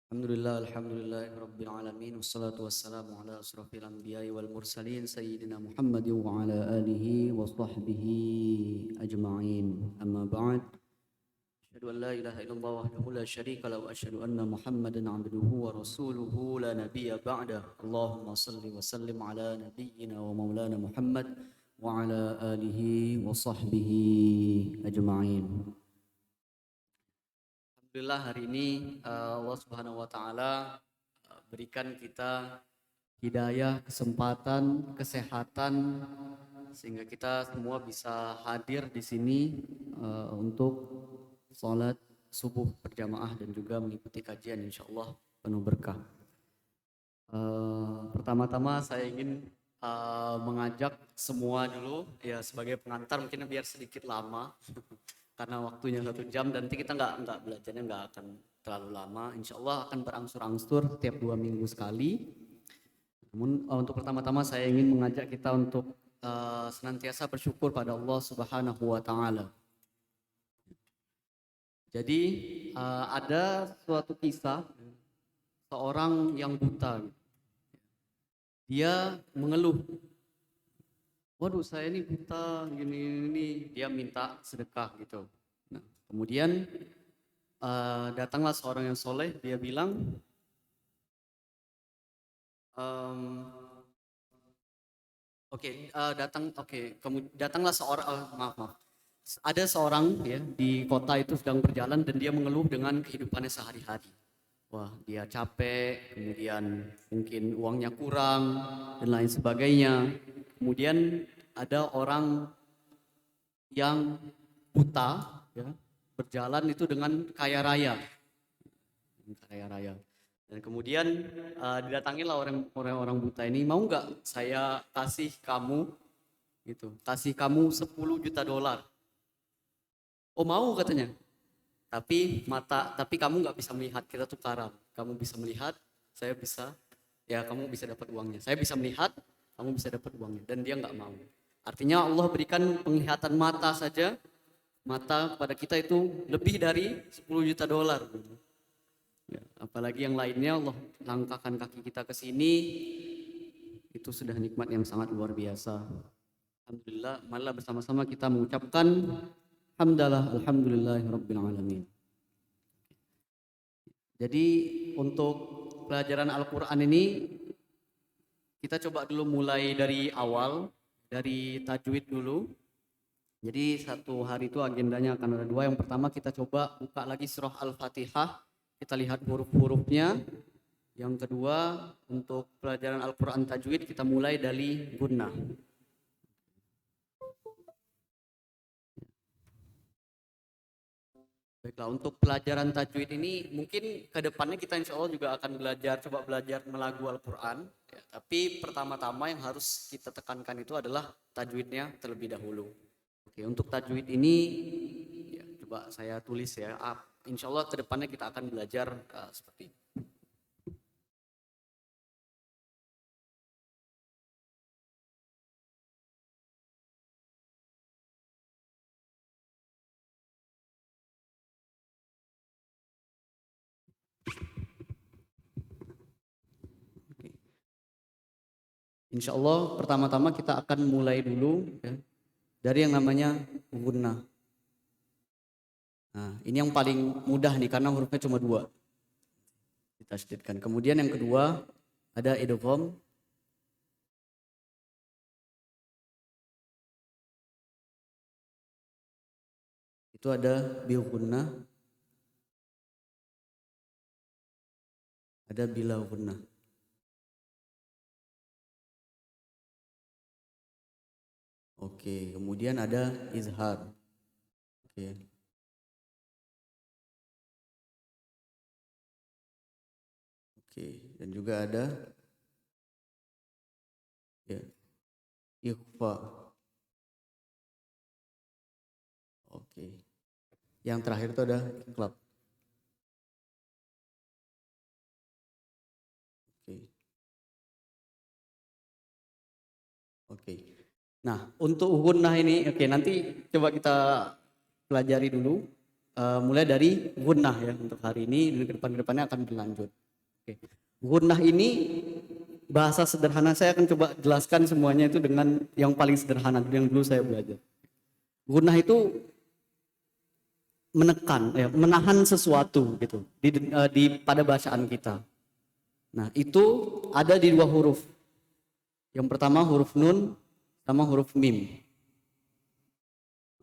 Alhamdulillah rabbil alamin wassalatu wassalamu ala asrafil anbiya'i wal mursalin sayyidina Muhammadin wa ala alihi wa sahbihi ajma'in. Amma ba'd. Asyhadu an la ilaha illallah wahdahu la syarika lahu wa asyhadu anna Muhammadan 'abduhu wa rasuluhu la nabiyya ba'da. Allahumma shalli wa sallim ala nabiyyina wa maulana Muhammad wa ala alihi wa sahbihi ajma'in. Alhamdulillah hari ini Allah Subhanahu wa taala berikan kita hidayah, kesempatan, kesehatan sehingga kita semua bisa hadir di sini untuk sholat subuh berjamaah dan juga mengikuti kajian insyaallah penuh berkah. Pertama-tama saya ingin mengajak semua dulu ya sebagai pengantar mungkin biar sedikit lama karena waktunya 1 jam dan nanti kita nggak belajarnya nggak akan terlalu lama. Insya Allah akan berangsur-angsur setiap 2 minggu sekali. Namun untuk pertama-tama saya ingin mengajak kita untuk senantiasa bersyukur pada Allah Subhanahu Wa Taala. Jadi ada suatu kisah seorang yang buta. Dia mengeluh, waduh saya ini buta gini, dia minta sedekah gitu. Nah, kemudian datanglah seorang yang soleh, dia bilang, datanglah seorang, maaf, ada seorang ya di kota itu sedang berjalan dan dia mengeluh dengan kehidupannya sehari-hari. Wah, dia capek, kemudian mungkin uangnya kurang dan lain sebagainya. Kemudian ada orang yang buta ya, berjalan itu dengan kaya raya. Dan kemudian didatangilah orang buta ini, mau nggak saya kasih kamu gitu, kasih kamu 10 juta dolar. Oh mau katanya. Tapi kamu nggak bisa melihat, kita tukaran. Kamu bisa melihat, saya bisa, ya kamu bisa dapat uangnya. Saya bisa melihat, kamu bisa dapat uangnya. Dan dia nggak mau. Artinya Allah berikan penglihatan mata saja, mata kepada kita itu lebih dari 10 juta dolar. Ya, apalagi yang lainnya Allah langkahkan kaki kita ke sini, itu sudah nikmat yang sangat luar biasa. Alhamdulillah, malah bersama-sama kita mengucapkan alhamdulillahirabbil alamin. Jadi untuk pelajaran Al-Qur'an ini kita coba dulu mulai dari awal, dari tajwid dulu. Jadi satu hari itu agendanya akan ada 2. Yang pertama kita coba buka lagi surah Al-Fatihah, kita lihat huruf-hurufnya. Yang kedua untuk pelajaran Al-Qur'an tajwid kita mulai dari gunnah. Baiklah, untuk pelajaran tajwid ini mungkin ke depannya kita insya Allah juga akan coba belajar melagu Al-Quran. Ya, tapi pertama-tama yang harus kita tekankan itu adalah tajwidnya terlebih dahulu. Oke, untuk tajwid ini ya, coba saya tulis ya. Insya Allah ke depannya kita akan belajar seperti ini. Insya Allah pertama-tama kita akan mulai dulu ya, dari yang namanya gunnah. Nah, ini yang paling mudah nih karena hurufnya cuma 2. Ditasydidkan. Kemudian yang kedua ada idgham. Itu ada bil gunnah, ada bila gunnah. Oke, kemudian ada izhar. Oke. Oke, dan juga ada ya ikhfa. Oke. Yang terakhir itu ada iqlab. Oke. Oke. Nah, untuk gunnah ini oke nanti coba kita pelajari dulu mulai dari gunnah ya untuk hari ini dan kedepannya akan berlanjut. Oke. Gunnah ini bahasa sederhana, saya akan coba jelaskan semuanya itu dengan yang paling sederhana yang dulu saya belajar. Gunnah itu menekan, ya, menahan sesuatu gitu pada bacaan kita. Nah itu ada di dua huruf. Yang pertama huruf nun sama huruf mim.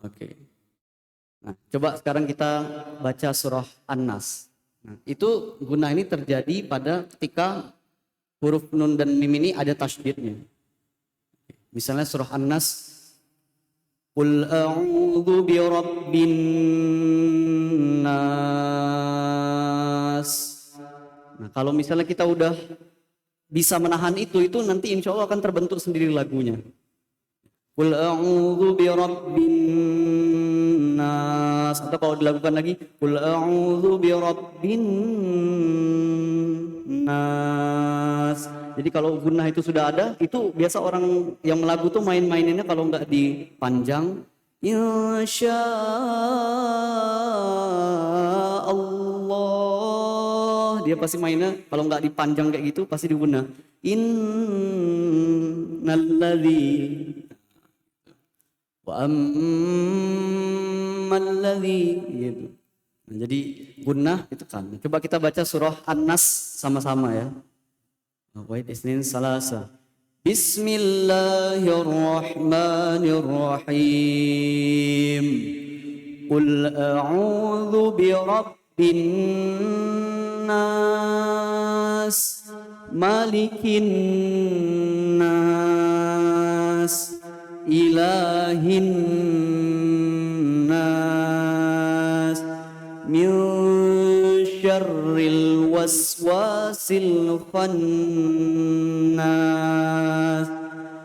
Oke. Nah coba sekarang kita baca surah An-Nas. Nah, itu gunnah ini terjadi pada ketika huruf nun dan mim ini ada tasydidnya. Misalnya surah An-Nas, Qul a'udzu birabbin nas. Nah, kalau misalnya kita udah bisa menahan itu nanti insya Allah akan terbentuk sendiri lagunya. Qul a'udzu birabbin nas. Atau kalau dilakukan lagi, Qul a'udzu birabbin nas. Jadi kalau gunnah itu sudah ada, itu biasa orang yang melagu tuh main-maininnya kalau nggak dipanjang, insya Allah, dia pasti mainnya kalau nggak dipanjang kayak gitu pasti di gunnah. Innalladzi wa ammalladzi gitu. Nah, jadi gunnah itu kan. Coba kita baca surah An-Nas sama-sama ya. Wait, Isnin Salasa. Bismillahirrahmanirrahim. Qul a'udzu birabbin nas, malikin nas, ilahin nas, min syarril waswasil khannas,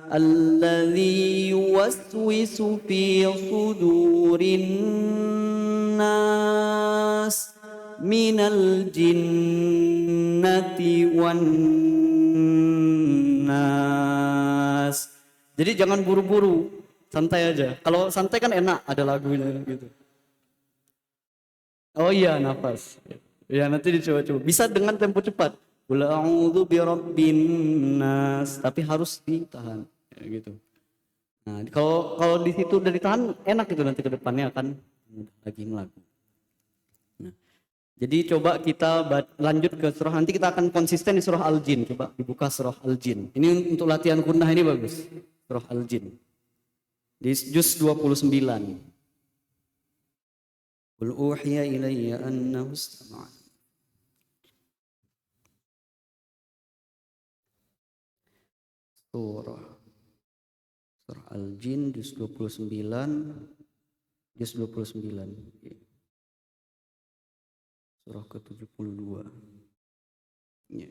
alladzi yuwaswisu fi sudurin nas, minal jinnati wan nas. Jadi jangan buru-buru, santai aja. Kalau santai kan enak, ada lagunya gitu. Oh iya, nafas. Ya nanti dicoba-coba. Bisa dengan tempo cepat. Qul a'udzu birabbin nas, tapi harus ditahan ya, gitu. Nah, kalau di situ udah ditahan enak itu, nanti ke depannya akan mudah lagi ngelagu. Nah, jadi coba kita lanjut ke surah, nanti kita akan konsisten di surah Al-Jin. Coba dibuka surah Al-Jin. Ini untuk latihan gunnah ini bagus. Surah Al-Jin. Di juz 29. Qul uhiya ilayya annahu istama'a. Surah Al-Jin juz 29. Juz 29. Surah ke-72. Ya.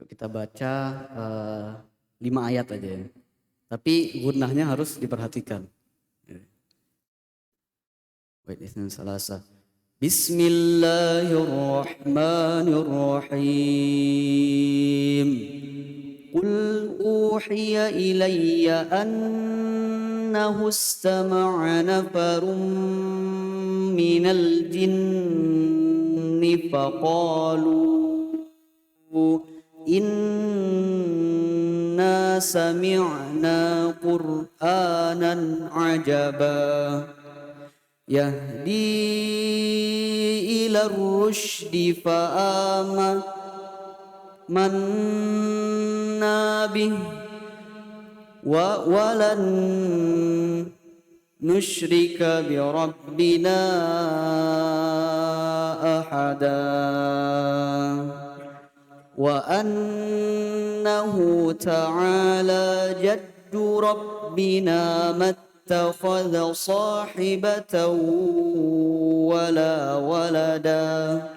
Kita baca 5 ayat aja ya. Tapi gunnahnya harus diperhatikan. Wait, Isnin Salasa. Bismillahirrahmanirrahim. Qul uhiya ilayya annahu istama'a nafarun minal jinni faqalu inna sami'na qur'anan ajaba yahdi ila rusydi fa'amanna bih wa walan nusyrika bi rabbina ahada wa annahu ta'ala jaddu rabbina mattakhadha sahibatan wala walada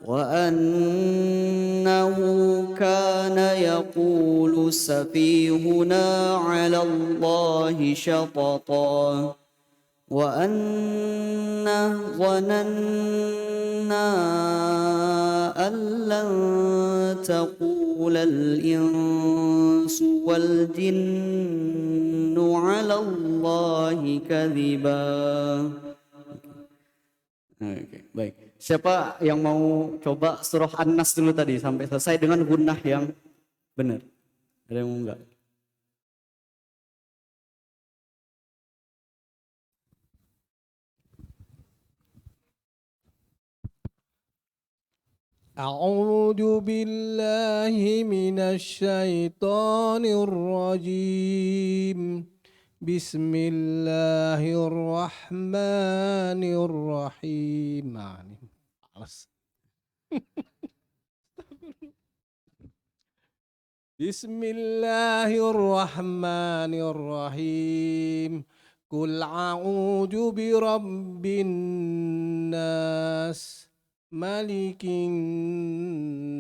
wa annahu kana yaqulu safihuna 'ala Allahi shatata wa anna dhananna an lan taqula al-insu wal jinnu على الله كذبا. Oke, baik. Siapa yang mau coba surah An-Nas dulu tadi sampai selesai dengan gunnah yang benar? Ada yang mau enggak? أعوذ بالله من الشيطان الرجيم بسم الله الرحمن الرحيم. Nah, ini males. Bismillahirrahmanirrahim. Qul a'udzu birabbin nas, malikin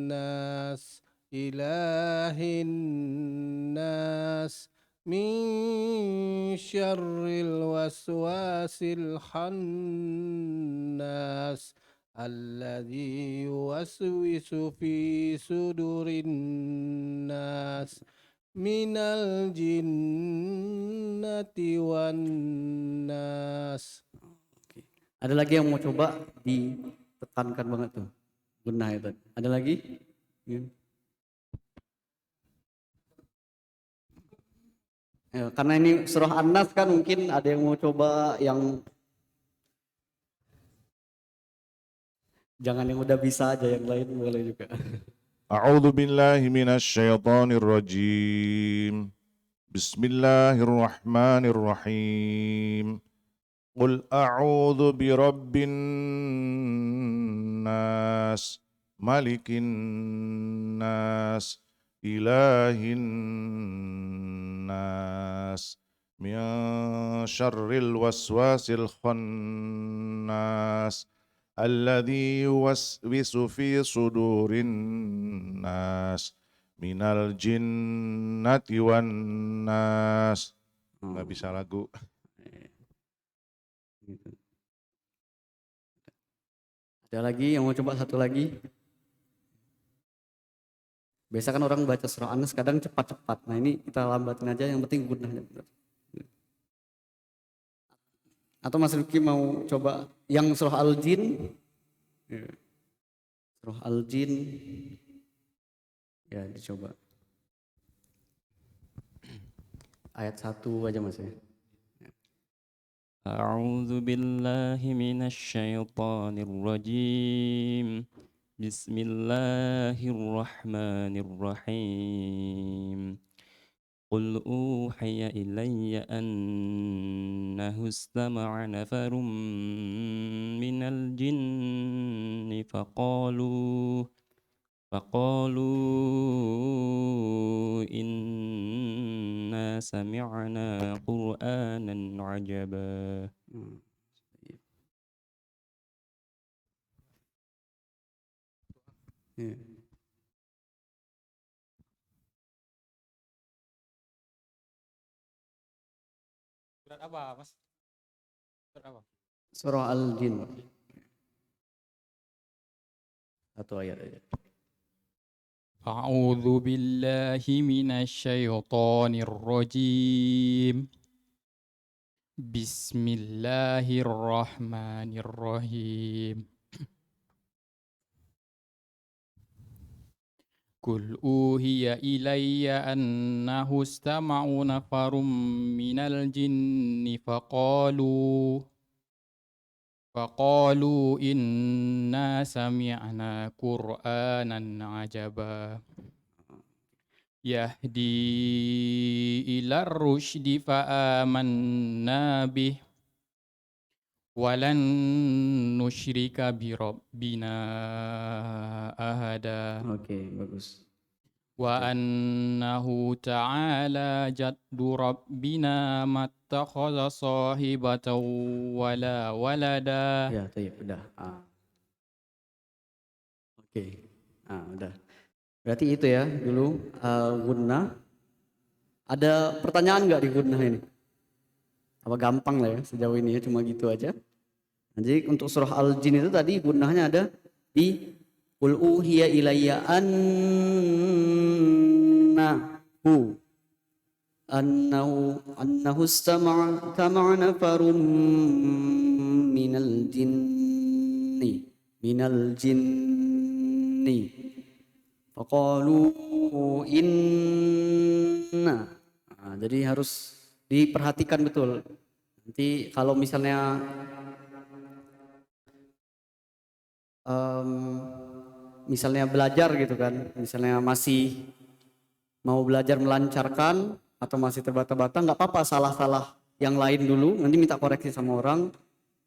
nas, ilahin nas, min syarril waswasil khannas, alladzi yuwaswisu fi sudurin nas, minal jinnati wan nas. Oke. Ada lagi yang mau coba ditekankan banget tuh gunnah itu? Ada lagi? Ya, karena ini surah An-Nas kan mungkin ada yang mau coba yang jangan yang udah bisa aja, yang lain boleh juga. A'udzu billahi minasy syaithanir rajim. Bismillahirrahmanirrahim. Qul a'udzu birabbin nas, malikin nas, ilahin nas, min syarril waswasil khannas, alladzi yuwaswisu fi sudurin nas, minal jinnati wan nas. Nggak bisa lagu. Gitu. Ada lagi yang mau coba satu lagi? Biasa kan orang baca surah An-Nas kadang cepat-cepat. Nah ini kita lambatin aja, yang penting gunnahnya benar. Atau Mas Rifki mau coba yang surah Al-Jin? Ya. Surah Al-Jin. Ya dicoba. Ayat 1 aja Mas ya. أعوذ بالله من الشيطان الرجيم بسم الله الرحمن الرحيم قل أوحي إلي أنه استمع نفر من الجن فقالوا إنا سمعنا قرآنا عجبا. Surat apa, Mas? Surat apa? Surah Al-Jin. Satu ayat aja. أعوذ بالله من الشيطان الرجيم بسم الله الرحمن الرحيم قل أوحي إلي أنه استمع نفر من الجن فقالوا إنا سمعنا قرآنا عجبا يهدي إلى الرشد فآمنا به ولن نشرك بربنا أحدا. Oke, bagus. وأنه تعالى جد ربنا ما اتخذ صاحبة ولا ولدا. Ya, udah. Oke. Udah. Berarti itu ya dulu gunnah. Ada pertanyaan nggak di gunnah ini? Apa gampang lah ya sejauh ini ya, cuma gitu aja. Jadi untuk surah Al-Jin itu tadi gunnahnya ada di Qul uhiya ilayya annahu annahu istama'a nafarun minal jinni faqalu inna. Nah, jadi harus diperhatikan betul. Nanti kalau misalnya belajar gitu kan, misalnya masih mau belajar melancarkan atau masih terbata-bata, nggak apa-apa salah-salah yang lain dulu, nanti minta koreksi sama orang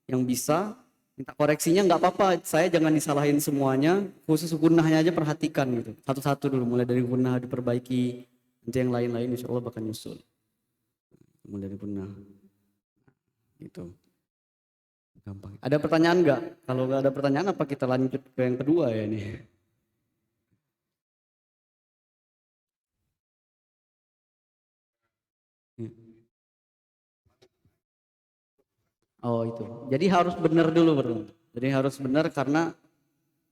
yang bisa, minta koreksinya nggak apa-apa, saya jangan disalahin semuanya, khusus gunnahnya aja perhatikan gitu, satu-satu dulu, mulai dari gunnah diperbaiki, nanti yang lain-lain insya Allah bakal nyusul, mulai dari gunnah, gitu. Gampang. Ada pertanyaan nggak? Kalau nggak ada pertanyaan, apa kita lanjut ke yang kedua ya ini? Oh itu. Jadi harus benar dulu bro. Jadi harus benar karena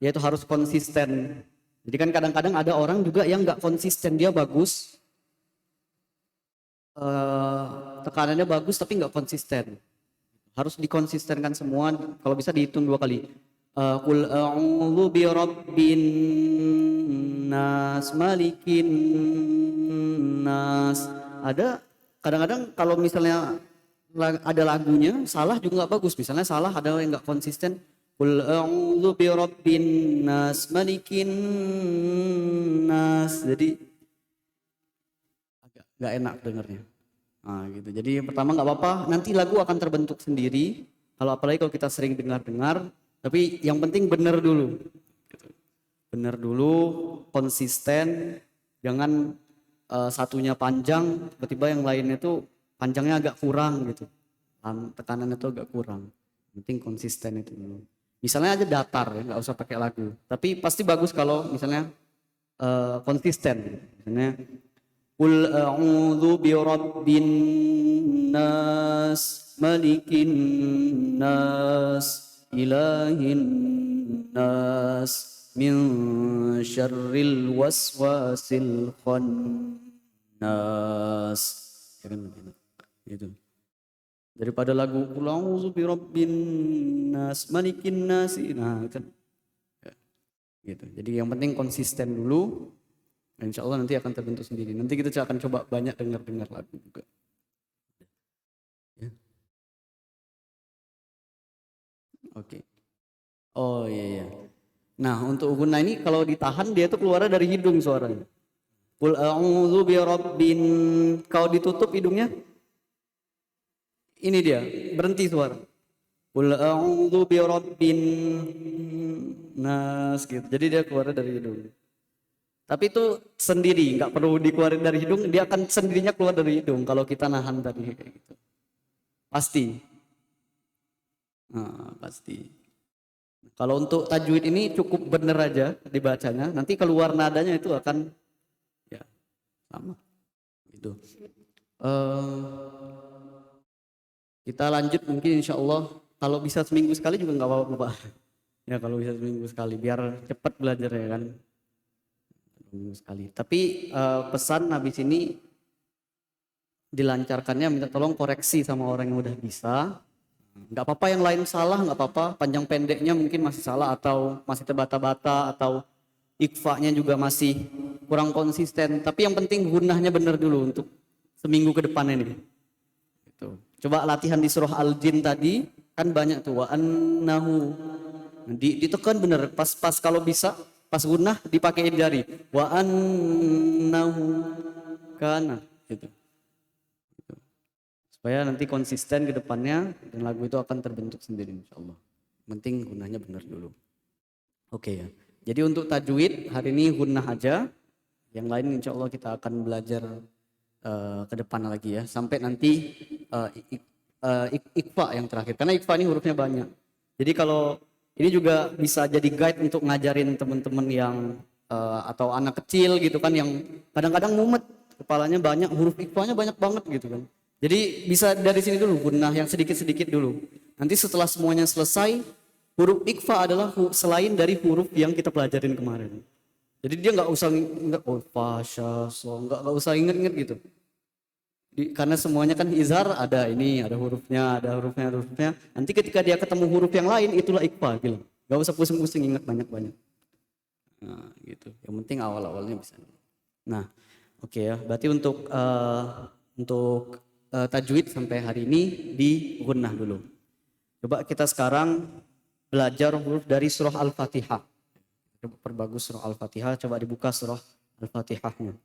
ya itu harus konsisten. Jadi kan kadang-kadang ada orang juga yang nggak konsisten, dia bagus, tekanannya bagus tapi nggak konsisten. Harus dikonsistenkan semua. Kalau bisa dihitung 2 kali. Qul a'udzu birabbin nas, malikin nas. Ada kadang-kadang kalau misalnya ada lagunya salah juga nggak bagus. Misalnya salah ada yang nggak konsisten. Qul a'udzu birabbin nas, malikin nas. Jadi agak nggak enak dengarnya. Nah, gitu. Jadi yang pertama nggak apa-apa, nanti lagu akan terbentuk sendiri. Kalau apalagi kalau kita sering dengar-dengar, tapi yang penting benar dulu. Gitu. Benar dulu, konsisten, jangan satunya panjang, tiba-tiba yang lainnya itu panjangnya agak kurang gitu. Tekanannya itu agak kurang. Yang penting konsisten itu dulu. Misalnya aja datar, ya, nggak usah pakai lagu. Tapi pasti bagus kalau misalnya konsisten. Misalnya Qul a'udzu birabbin nas, malikin nas, ilahin nas, min syarril waswasil khannas. Ya kan begitu. Gitu. Daripada lagu Qul a'udzu birabbin nas, malikin nas. Nah, kan. Ya, gitu. Jadi yang penting konsisten dulu. Insya Allah nanti akan terbentuk sendiri. Nanti kita akan coba banyak dengar lagu juga. Ya. Oke. Oh iya. Nah untuk gunnah ini kalau ditahan dia tuh keluar dari hidung suaranya. Qul a'udzu birabbin. Kalau ditutup hidungnya, ini dia berhenti suara. Qul a'udzu birabbin nas gitu. Jadi dia keluar dari hidung. Tapi itu sendiri, nggak perlu dikeluarin dari hidung, dia akan sendirinya keluar dari hidung kalau kita nahan tadi kayak gitu. Pasti. Nah, pasti. Kalau untuk tajwid ini cukup bener aja dibacanya, nanti keluar nadanya itu akan ya sama. Gitu. Kita lanjut mungkin insya Allah, kalau bisa seminggu sekali juga nggak apa-apa Pak. Ya kalau bisa seminggu sekali, biar cepat belajarnya kan. Sekali. Tapi pesan habis ini dilancarkannya minta tolong koreksi sama orang yang udah bisa. Nggak apa-apa yang lain salah, nggak apa-apa. Panjang pendeknya mungkin masih salah atau masih terbata-bata atau ikhfa-nya juga masih kurang konsisten. Tapi yang penting gunnahnya benar dulu untuk seminggu ke depan ini. Gitu. Coba latihan di surah Al-Jin tadi kan banyak tuh wa annahu. Ditekan bener pas kalau bisa. Pas gunnah dipakein jari. Wa annahu kana. Gitu. Supaya nanti konsisten ke depannya dan lagu itu akan terbentuk sendiri insyaallah. Penting gunnahnya benar dulu. Oke ya. Jadi untuk tajwid hari ini gunnah aja. Yang lain insyaallah kita akan belajar ke depan lagi ya. Sampai nanti ikhfa yang terakhir. Karena ikhfa ini hurufnya banyak. Jadi kalau ini juga bisa jadi guide untuk ngajarin teman-teman yang atau anak kecil gitu kan yang kadang-kadang mumet, kepalanya banyak, huruf ikhfanya banyak banget gitu kan. Jadi bisa dari sini dulu gunnah yang sedikit-sedikit dulu. Nanti setelah semuanya selesai, huruf ikhfa adalah selain dari huruf yang kita pelajarin kemarin. Jadi dia nggak usah ingat nggak usah inget-inget gitu. Karena semuanya kan izhar ada ini, ada hurufnya, ada hurufnya. Nanti ketika dia ketemu huruf yang lain, itulah ikhfa bilang. Gak usah pusing-pusing ingat banyak-banyak. Nah, gitu. Yang penting awal-awalnya bisa. Nah, oke ya. Berarti untuk tajwid sampai hari ini di gunnah dulu. Coba kita sekarang belajar huruf dari surah Al-Fatihah. Coba perbagus surah Al-Fatihah, coba dibuka surah Al-Fatihahnya.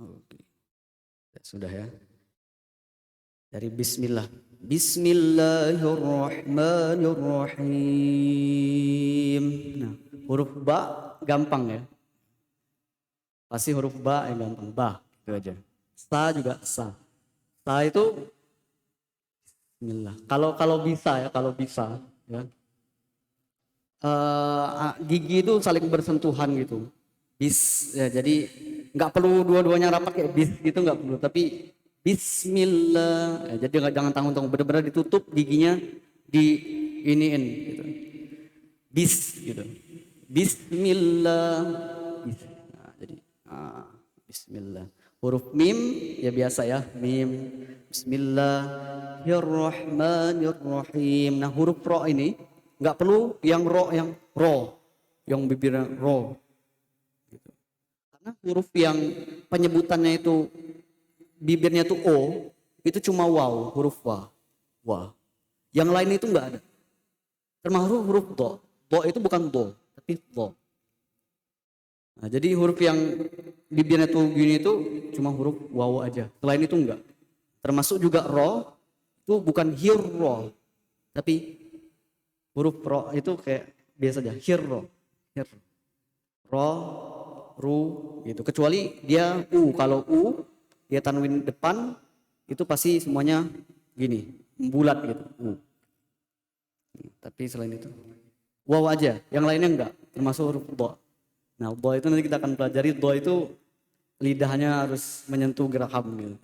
Oke. Sudah ya. Dari bismillah. Bismillahirrahmanirrahim. Nah, huruf ba gampang ya. Pasti huruf ba yang gampang. Ba, itu aja. Sa juga sa. Sa itu bismillah. Kalau bisa ya, ya. Gigi itu saling bersentuhan gitu. Bis ya, jadi nggak perlu dua-duanya rapat kayak bis gitu, nggak perlu, tapi bismillah ya, jadi jangan tanggung-tanggung, benar-benar ditutup giginya, di iniin gitu. Bis gitu. Bismillah. Bis. Nah, jadi bismillah. Huruf mim ya biasa ya, mim. Bismillahirrahmanirrahim. Nah, huruf ro ini nggak perlu yang ro, yang bibirnya ro. Gitu. Karena huruf yang penyebutannya itu bibirnya tuh o, itu cuma waw, huruf wa. Yang lain itu nggak ada. Termasuk huruf do. Do itu bukan do, tapi do. Nah, jadi huruf yang bibirnya tuh gini itu cuma huruf waw aja. Selain itu enggak. Termasuk juga ro, itu bukan hirro, tapi huruf ro itu kayak biasa aja, hirro. Ro, ru gitu. Kecuali dia u, kalau u dia tanwin depan itu pasti semuanya gini, bulat gitu. Tapi selain itu waw aja, yang lainnya enggak, termasuk huruf do. Nah, do itu nanti kita akan pelajari, do itu lidahnya harus menyentuh geraham gitu.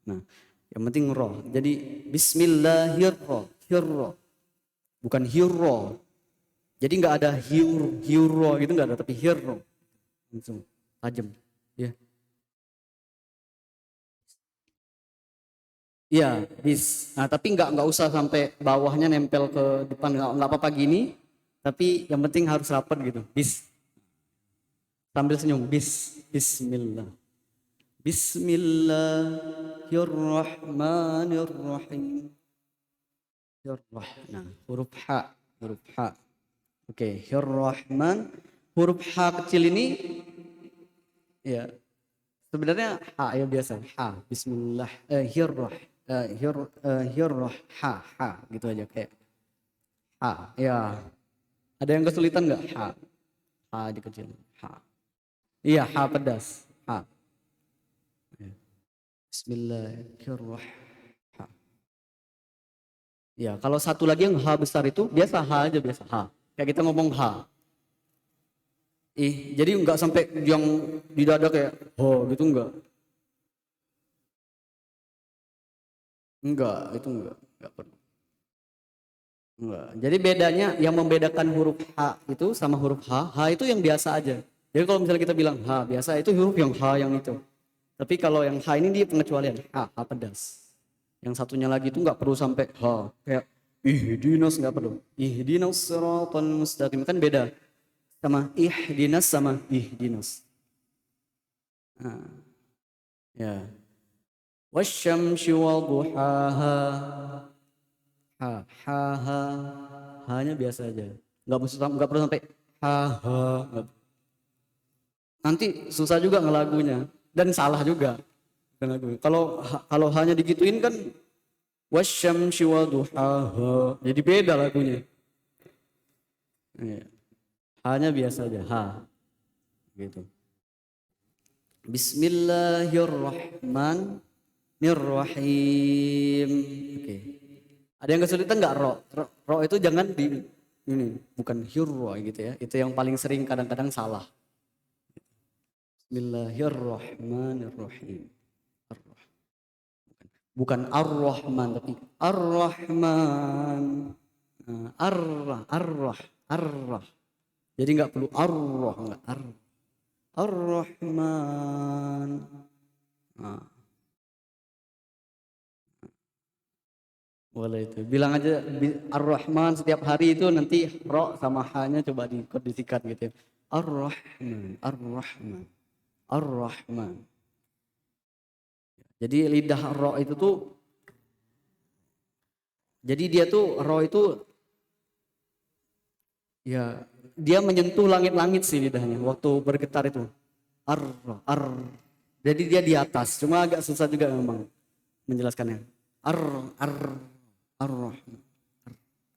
Nah, yang penting ro. Jadi bismillahirrahmanirrahim. Bukan hirro. Jadi enggak ada hirro gitu, enggak ada, tapi hirro. Langsung tajam, ya. Iya, bis. Nah, tapi enggak usah sampai bawahnya nempel ke depan, enggak apa-apa gini. Tapi yang penting harus rapat gitu. Bis. Sambil senyum. Bismillah. Bismillahirrahmanirrahim. Nah, huruf ha. Oke, Rahman. Huruf ha kecil ini ya sebenarnya ha ya biasa. Ha. Bismillah. Ha gitu aja kayak ha. Ya. Ada yang kesulitan nggak? Ha dikecilin. Ha. Iya, ha pedas. Ha. Bismillahirrahmanirrahim. Ya, kalau satu lagi yang ha besar itu biasa ha aja, biasa ha. Kayak kita ngomong ha. Jadi enggak sampai yang di dada kayak ho gitu, enggak. Enggak, itu enggak perlu. Enggak. Jadi bedanya yang membedakan huruf ha itu sama huruf ha itu yang biasa aja. Jadi kalau misalnya kita bilang ha biasa, itu huruf yang ha yang itu. Tapi kalau yang ha ini dia pengecualian, ha pedas. Yang satunya lagi itu nggak perlu sampai ha, kayak ihdinas, nggak perlu. Ihdinas siratal mustaqim, kan beda sama ihdinas sama ihdinas. Nah, ya. Wasyamsi wadduhaha. Ha-nya biasa aja. Nggak perlu sampai ha. Nanti susah juga ngelagunya dan salah juga. Kalau hanya digituin kan wasyamsi wadduhaha. Jadi beda lagunya. Hanya biasa aja, ha. Gitu. Bismillahirrahmanirrahim. Oke. Ada yang kesulitan nggak ro? Ro itu jangan di ini, bukan hirro gitu ya. Itu yang paling sering kadang-kadang salah. Bismillahirrahmanirrahim. Bukan ar-Rahman, tapi ar-Rahman. Arrah. Jadi nggak perlu arrah, nggak Ar-Rahman. Nah, boleh itu. Bilang aja Ar-Rahman setiap hari itu nanti ro sama ha-nya coba dikondisikan gitu. Ar-Rahman, Ar-Rahman, Ar-Rahman. Jadi lidah ro itu tuh, jadi dia tuh ro itu ya dia menyentuh langit-langit sih lidahnya waktu bergetar itu. Ar, ar. Jadi dia di atas. Cuma agak susah juga memang menjelaskannya. Ar, Ar-Rahman,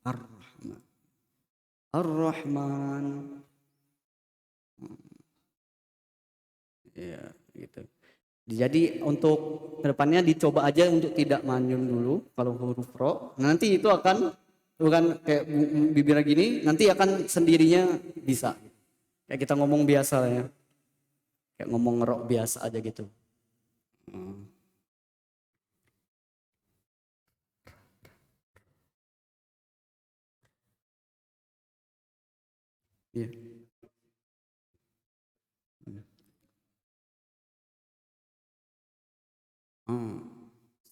Ar-Rahman, Ar-Rahman. Ya, gitu. Jadi untuk kedepannya dicoba aja untuk tidak manyun dulu kalau huruf ro. Nanti itu akan bukan kayak bibirnya gini, nanti akan sendirinya bisa. Kayak kita ngomong biasa ya. Kayak ngomong ro biasa aja gitu. Iya.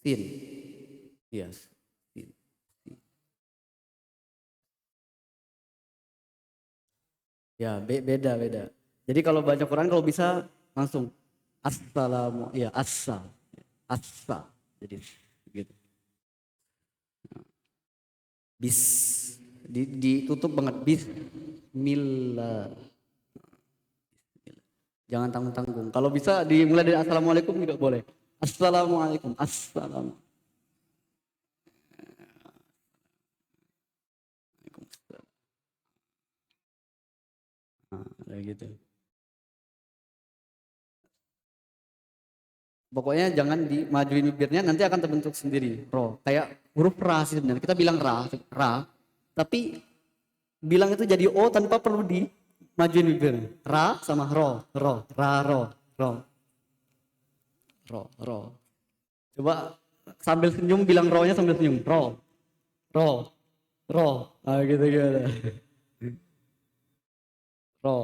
Sin. Yes. Sin. Ya, beda. Jadi kalau baca Quran kalau bisa langsung assalamu ya assa. Jadi gitu. Bis ditutup banget bismillah. Jangan tanggung-tanggung. Kalau bisa dimulai dari assalamualaikum juga boleh. Assalamualaikum. Assalamualaikum. Kayak gitu. Pokoknya jangan dimajuin bibirnya, nanti akan terbentuk sendiri. Ro. Kayak huruf ra sih sebenarnya. Kita bilang ra, tapi bilang itu jadi o tanpa perlu dimajuin bibirnya. Ra sama ro, ra, ro. Coba sambil senyum bilang ro-nya sambil senyum. Ro. Ah gitu. Ro.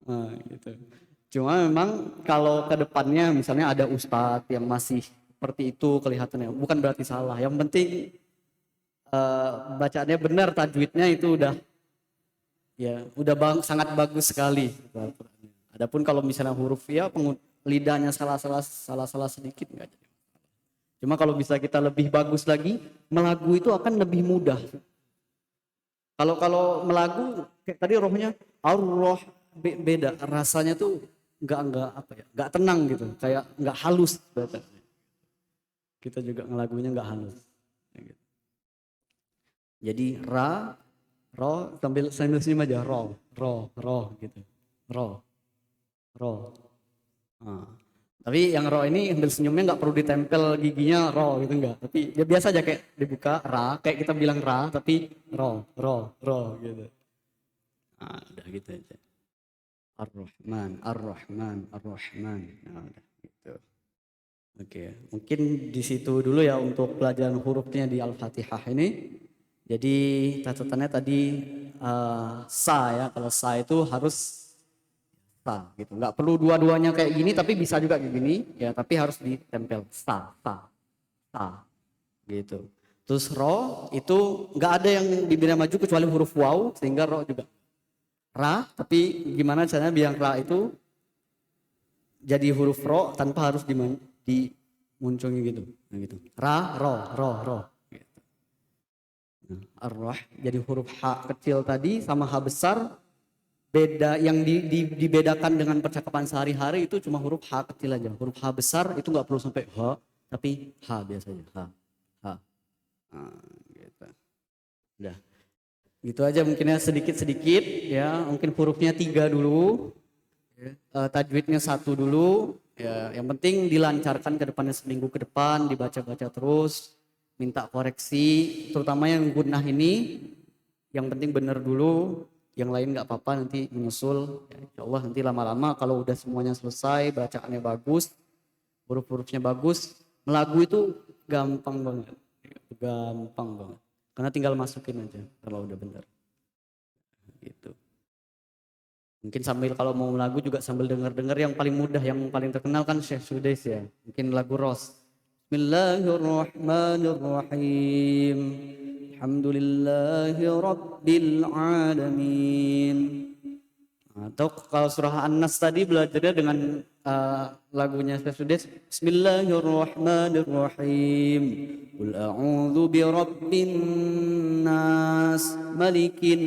Nah, gitu. Cuma memang kalau ke depannya misalnya ada ustadz yang masih seperti itu kelihatannya, bukan berarti salah. Yang penting bacaannya benar, tajwidnya itu udah sangat bagus sekali. Adapun kalau misalnya huruf ya lidahnya salah sedikit enggak jadi. Cuma kalau bisa kita lebih bagus lagi, melagu itu akan lebih mudah. Kalau melagu kayak tadi rohnya Allah beda rasanya tuh nggak tenang gitu, kayak nggak halus. Kita juga ngelagunya nggak halus. Jadi ra, ro sambil senyum aja ro gitu, ro. Nah. Tapi yang ro ini sambil senyumnya nggak perlu ditempel giginya ro gitu enggak. Tapi ya biasa aja kayak dibuka ra, kayak kita bilang ra tapi ro gitu. Nah, udah gitu aja. Ar-Rahman. Nah, udah gitu. Oke, mungkin di situ dulu ya untuk pelajaran hurufnya di Al-Fatihah ini. Jadi catatannya tadi sa ya, kalau sa itu harus sa gitu, nggak perlu dua-duanya kayak gini tapi bisa juga kayak gini ya, tapi harus ditempel sa gitu. Terus ro itu nggak ada yang bibirnya maju kecuali huruf waw, sehingga ro juga ra, tapi gimana caranya biar ra itu jadi huruf ro tanpa harus dimunculin gitu. Nah, gitu. Ra, ro. Gitu. Nah, ar-rah jadi huruf H kecil tadi sama H besar. Beda yang dibedakan dengan percakapan sehari-hari itu cuma huruf H kecil aja. Huruf H besar itu nggak perlu sampai H, tapi H biasanya. H. Nah, gitu. Udah. Gitu aja mungkinnya sedikit-sedikit ya. Mungkin hurufnya 3 dulu. Tajwidnya 1 dulu. Ya, yang penting dilancarkan ke depannya, seminggu ke depan dibaca-baca terus. Minta koreksi, terutama yang gunnah ini. Yang penting benar dulu. Yang lain nggak apa-apa, nanti menyusul. Ya, insya Allah nanti lama-lama kalau udah semuanya selesai, bacaannya bagus, huruf-hurufnya bagus, melagu itu gampang banget. Gampang banget. Karena tinggal masukin aja kalau udah benar. Gitu. Mungkin sambil kalau mau lagu juga sambil dengar-dengar yang paling mudah, yang paling terkenal kan Syekh Sudais ya. Mungkin lagu Ros. Bismillahirrahmanirrahim. Alhamdulillahi Rabbil Alamin. Atau kalau surah An-Nas tadi belajarnya dengan lagunya Syekh Sudais. Bismillahirrahmanirrahim. Qul a'udzu birabbin nas, malikin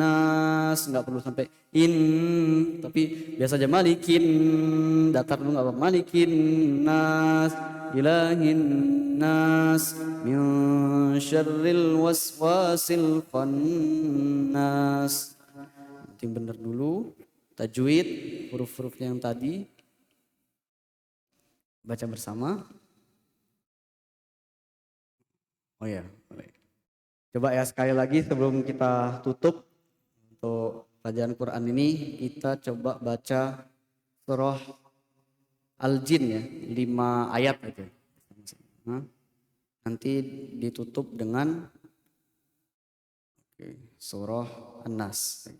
nas. Enggak perlu sampai tapi biasa aja malikin, datar dulu enggak apa, malikin nas, ilahin nas, min syarril waswasil khannas. Penting benar dulu, tajwid, huruf-hurufnya yang tadi. Baca bersama. Oh ya, boleh. Coba ya sekali lagi sebelum kita tutup untuk pelajaran Quran ini, kita coba baca surah Al-Jin ya, 5 ayat aja. Nanti ditutup dengan surah An-Nas.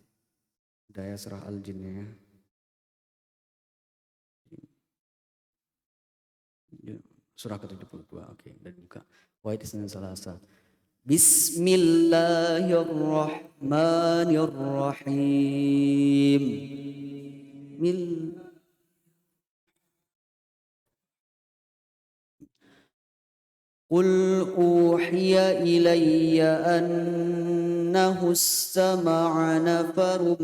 Udah ya surah Al-Jin ya. Surah ke-72, oke, udah dibuka. Wahid Isnin Salasa. Bismillahirrahmanirrahim. Qul uhiya ilayya annahu istama'a nafarum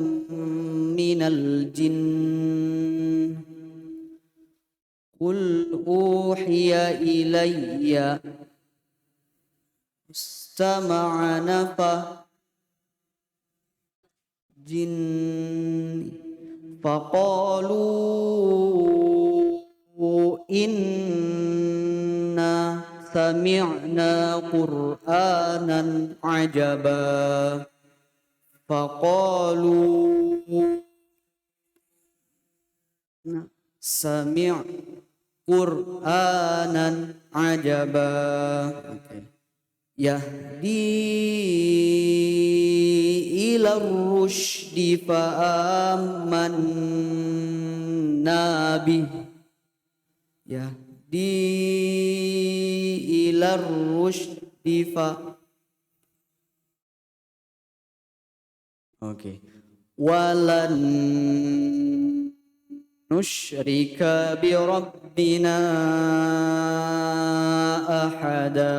minal jinn. Qul uhiya ilayya istama'a nafar jinn faqalu inna sami'na qur'anan ajaba. Faqalu sami' qur'anan ajaba. Yahdi ila rusydi fa'amanna bih. Yahdi ila rusydi walan nusyrika bi rabbina ahada.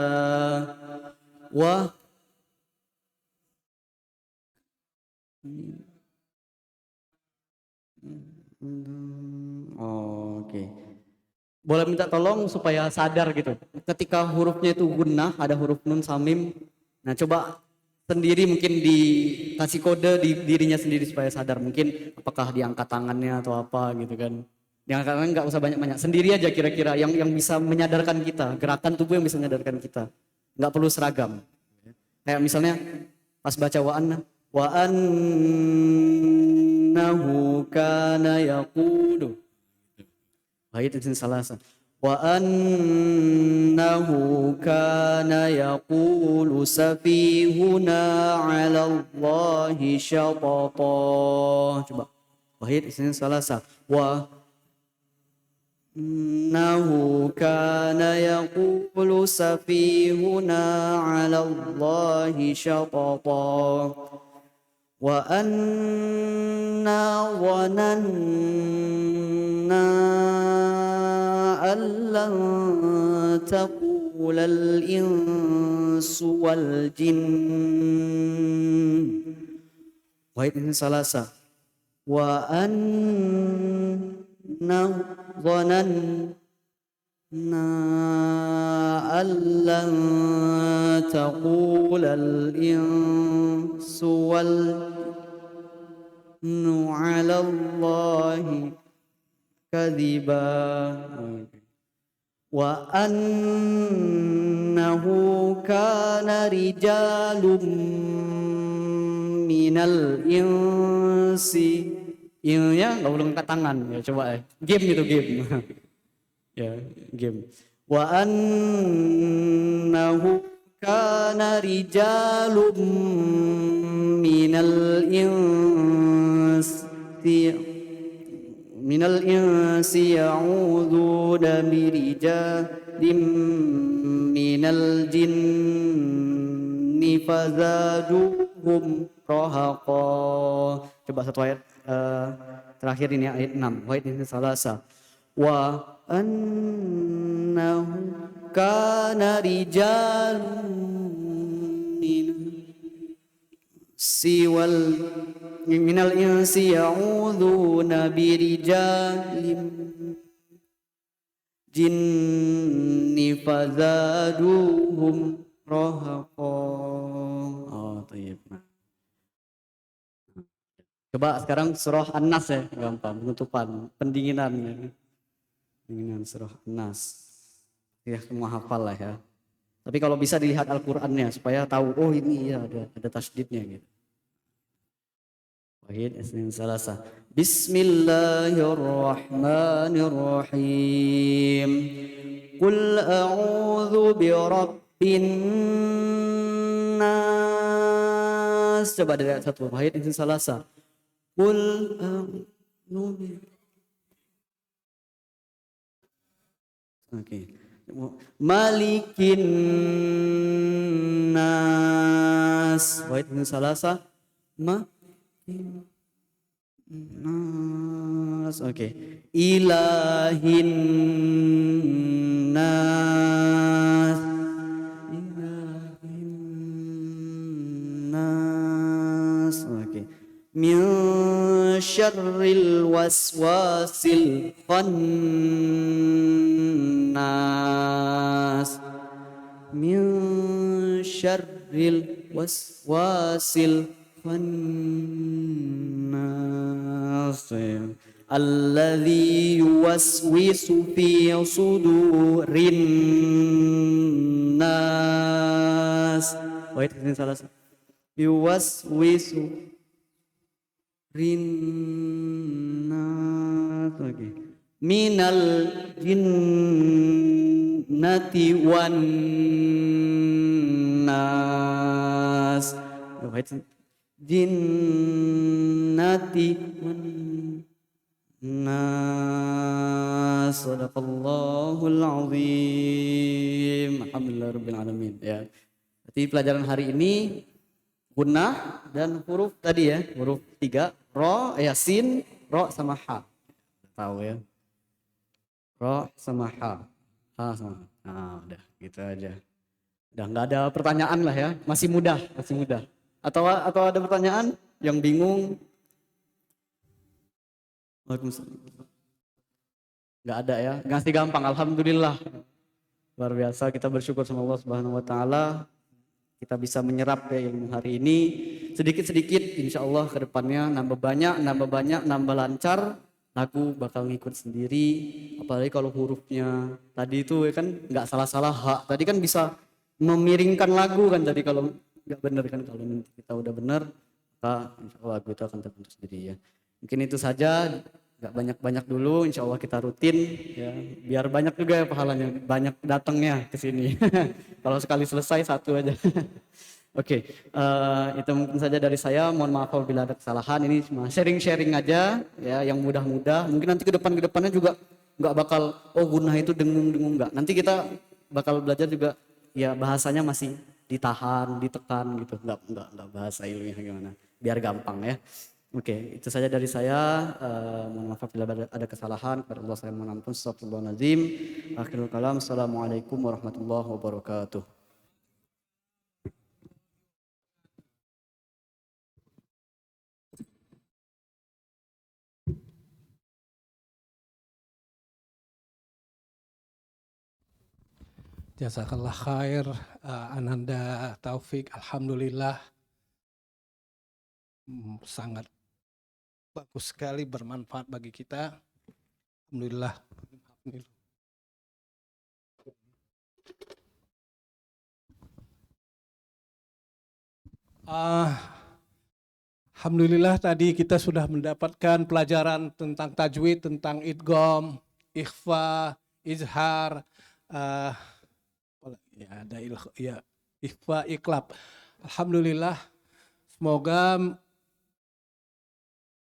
Boleh minta tolong supaya sadar gitu. Ketika hurufnya itu gunnah, ada huruf nun samim. Nah, coba sendiri mungkin dikasih kode di dirinya sendiri supaya sadar. Mungkin apakah diangkat tangannya atau apa gitu kan. Diangkat tangan nggak usah banyak-banyak. Sendiri aja kira-kira yang bisa menyadarkan kita. Gerakan tubuh yang bisa menyadarkan kita. Nggak perlu seragam. Kayak misalnya pas baca wa annahu kana yaqulu. Wahid Isnin Salasa. Wa annahu kana yaqulu safihuna 'ala Allahi syatata. Coba. Wahid Isnin Salasa. Wa annahu kana yaqulu safihuna 'ala Allahi syatata. Wa anna dhananna allan taqulal insu wal jin. Wahid Isnin Salasa. Wa anna dhananna allan taqulal insu wal nu 'ala Allahi kadhiba. Wa annahu kana rijalun minal insi. Ilnya nggak perlu angkat tangan ya, coba ya. Game itu game. Ya, game. wa annahu kana rijalun minal insi ya'udzuuna birijalin minal jinni fazaduhum rahaqa. Coba satu ayat terakhir ini ayat 6. Wahid ini salasa. Wa annahu kana rijalun minal insi ya'udzuuna birijalin jinni fazaduhum rahaqa. Oh, tayyib. Coba sekarang surah An-Nas ya, gampang penutupan, pendinginan ya. Pendinginan surah An-Nas. Ya, semua hafal lah ya. Tapi kalau bisa dilihat Al-Qur'annya supaya tahu oh ini ya ada tasydidnya gitu. Wahid isnin salasa. Bismillahirrahmanirrahim. Qul a'udzu birabbin nas. Coba dari ayat 1. Wahid isnin salasa. Qul a'udzu. Oke. Malikin nas. Wahid isnin salasa. Nas, oke. Ilahin nas. Ilahin nas, oke. Min syarril waswasil khannas. Min syarril waswasil khannas. Alladzi yuwaswisu fi sudurin nas. Wait, ini salah. Yuwaswisu rinnas. Oke. Minal jinnati wan nas. Wait. Jinnati wan nas. Sadaqallahul azim. Alhamdulillahirabbil alamin. Ya. Berarti pelajaran hari ini gunnah dan huruf tadi ya, huruf 3, ro, sin, ro sama ha. Tahu ya. Ro sama ha. Ha sama. Nah, udah gitu aja. Udah nggak ada pertanyaan lah ya. Masih mudah, masih mudah. Atau ada pertanyaan yang bingung? Waalaikumsalam. Nggak ada ya, ngasih gampang. Alhamdulillah, luar biasa. Kita bersyukur sama Allah Subhanahu Wa Taala. Kita bisa menyerap ya ilmu hari ini sedikit-sedikit. Insya Allah kedepannya nambah banyak, nambah lancar. Lagu bakal ngikut sendiri. Apalagi kalau hurufnya tadi itu ya kan nggak salah-salah hak. Tadi kan bisa memiringkan lagu kan tadi kalau nggak benar kan, kalau kita udah benar maka insya Allah lagu itu akan terbentuk sendiri ya. Mungkin itu saja, nggak banyak-banyak dulu, insya Allah kita rutin ya, biar banyak juga ya pahalanya, banyak datangnya ke sini. Kalau sekali selesai satu aja. Oke, itu mungkin saja dari saya. Mohon maaf apabila ada kesalahan. Ini cuma sharing-sharing aja ya, yang mudah-mudah. Mungkin nanti ke depannya juga nggak bakal gunnah itu dengung-dengung, nggak. Nanti kita bakal belajar juga ya bahasanya masih ditahan, ditekan gitu, nggak bahasa ilmiah gimana, biar gampang ya. Oke, itu saja dari saya. Mohon maaf apabila ada kesalahan. Kepada Allah saya mohon ampun. Astagfirullahaladzim. Akhirul kalam. Assalamualaikum warahmatullahi wabarakatuh. Jazakallah khair, Ananda Taufik. Alhamdulillah, sangat bagus sekali, bermanfaat bagi kita. Alhamdulillah. Alhamdulillah tadi kita sudah mendapatkan pelajaran tentang tajwid, tentang idgham, ikhfa, izhar, eh, ya ada ya Ikhfa Iklab. Alhamdulillah, semoga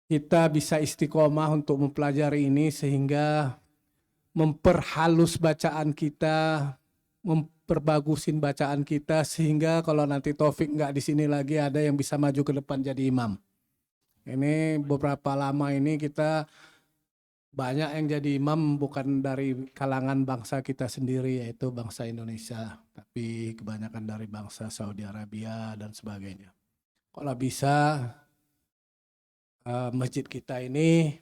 kita bisa istiqomah untuk mempelajari ini sehingga memperhalus bacaan kita, memperbagusin bacaan kita sehingga kalau nanti Taufik nggak di sini lagi ada yang bisa maju ke depan jadi imam. Ini beberapa lama ini kita banyak yang jadi imam bukan dari kalangan bangsa kita sendiri yaitu bangsa Indonesia, tapi kebanyakan dari bangsa Saudi Arabia dan sebagainya. Kalau bisa masjid kita ini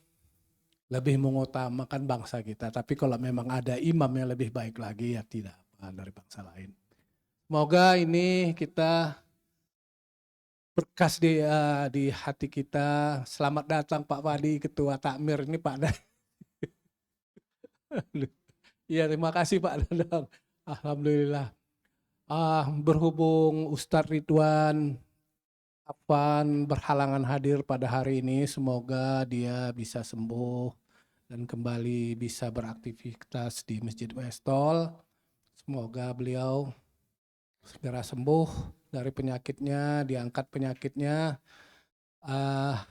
lebih mengutamakan bangsa kita, tapi kalau memang ada imam yang lebih baik lagi ya tidak apa dari bangsa lain. Semoga ini kita berkas di hati kita. Selamat datang Pak Padi, Ketua Takmir ini Pak Dan. Iya, terima kasih Pak Dadang. Alhamdulillah. Berhubung Ustadz Ridwan Afan berhalangan hadir pada hari ini, semoga dia bisa sembuh dan kembali bisa beraktivitas di Masjid Westol. Semoga beliau segera sembuh dari penyakitnya, diangkat penyakitnya.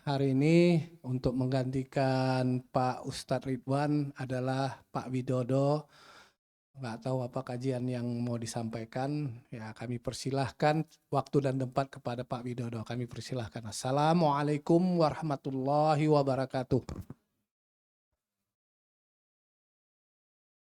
Hari ini untuk menggantikan Pak Ustadz Ridwan adalah Pak Widodo. Nggak tahu apa kajian yang mau disampaikan. Ya, kami persilahkan waktu dan tempat kepada Pak Widodo. Kami persilahkan. Assalamualaikum warahmatullahi wabarakatuh.